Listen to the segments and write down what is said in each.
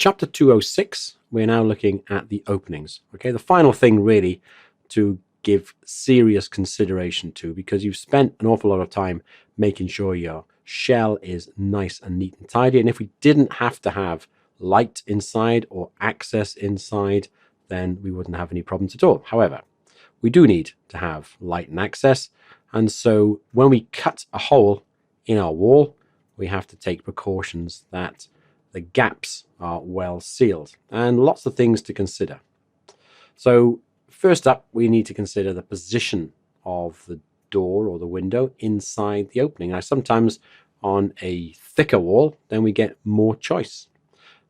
chapter 206, we're now looking at the openings. Okay, the final thing really to give serious consideration to, because you've spent an awful lot of time making sure your shell is nice and neat and tidy. And if we didn't have to have light inside or access inside, then we wouldn't have any problems at all. However, we do need to have light and access. And so when we cut a hole in our wall, we have to take precautions that the gaps are well sealed, and lots of things to consider. So first up, we need to consider the position of the door or the window inside the opening. Now, sometimes on a thicker wall, then we get more choice.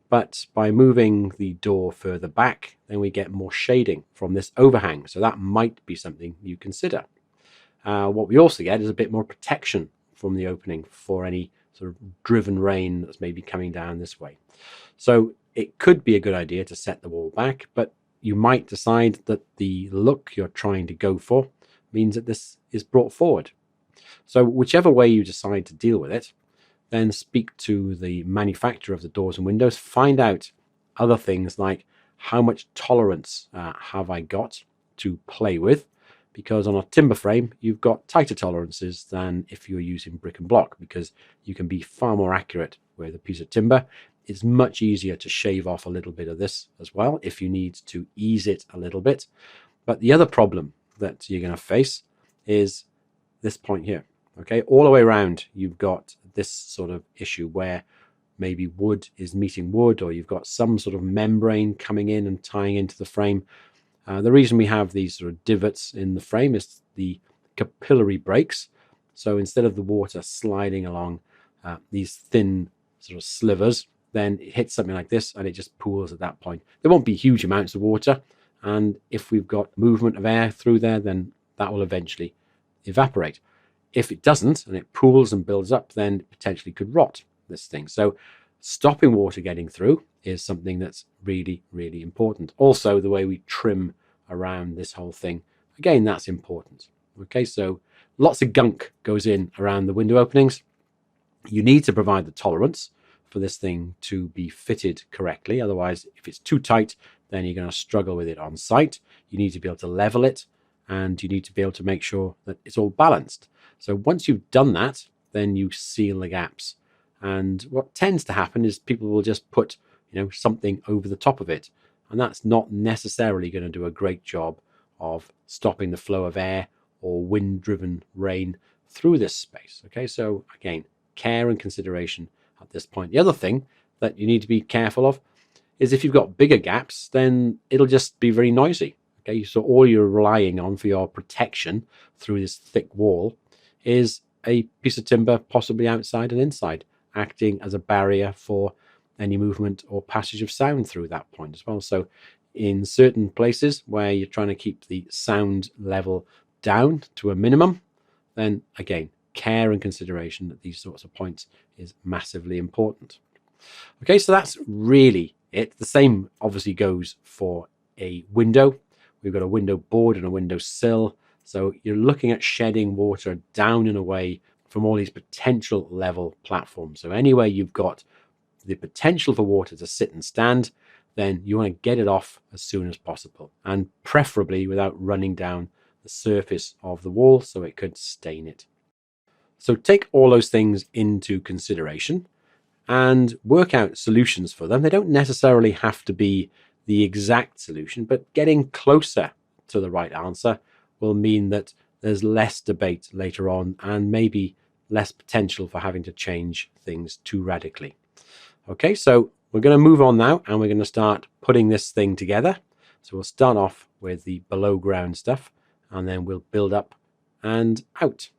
But by moving the door further back, then we get more shading from this overhang. So that might be something you consider. What we also get is a bit more protection from the opening for any sort of driven rain that's maybe coming down this way. So it could be a good idea to set the wall back, but you might decide that the look you're trying to go for means that this is brought forward. So whichever way you decide to deal with it, then speak to the manufacturer of the doors and windows, find out other things like how much tolerance have I got to play with, because on a timber frame, you've got tighter tolerances than if you're using brick and block, because you can be far more accurate with a piece of timber. It's much easier to shave off a little bit of this as well if you need to ease it a little bit. But the other problem that you're going to face is this point here. Okay, all the way around, you've got this sort of issue where maybe wood is meeting wood, or you've got some sort of membrane coming in and tying into the frame. The reason we have these sort of divots in the frame is the capillary breaks. So instead of the water sliding along these thin sort of slivers, then it hits something like this and it just pools at that point. There won't be huge amounts of water, and if we've got movement of air through there, then that will eventually evaporate. If it doesn't and it pools and builds up, then it potentially could rot this thing. So stopping water getting through is something that's really, really important. Also, the way we trim around this whole thing, again, that's important. Okay, so lots of gunk goes in around the window openings. You need to provide the tolerance for this thing to be fitted correctly. Otherwise, if it's too tight, then you're going to struggle with it on site. You need to be able to level it, and you need to be able to make sure that it's all balanced. So once you've done that, then you seal the gaps. And what tends to happen is people will just put something over the top of it, and that's not necessarily going to do a great job of stopping the flow of air or wind-driven rain through this space. Okay, so again, care and consideration at this point. The other thing that you need to be careful of is if you've got bigger gaps, then it'll just be very noisy. Okay, so all you're relying on for your protection through this thick wall is a piece of timber, possibly outside and inside, acting as a barrier for any movement or passage of sound through that point as well. So in certain places where you're trying to keep the sound level down to a minimum, then again, care and consideration at these sorts of points is massively important. Okay, so that's really it. The same obviously goes for a window. We've got a window board and a window sill. So you're looking at shedding water down and away from all these potential level platforms. So anywhere you've got the potential for water to sit and stand, then you want to get it off as soon as possible, and preferably without running down the surface of the wall so it could stain it. So take all those things into consideration and work out solutions for them. They don't necessarily have to be the exact solution, but getting closer to the right answer will mean that there's less debate later on and maybe less potential for having to change things too radically. Okay, so we're going to move on now, and we're going to start putting this thing together. So we'll start off with the below ground stuff, and then we'll build up and out.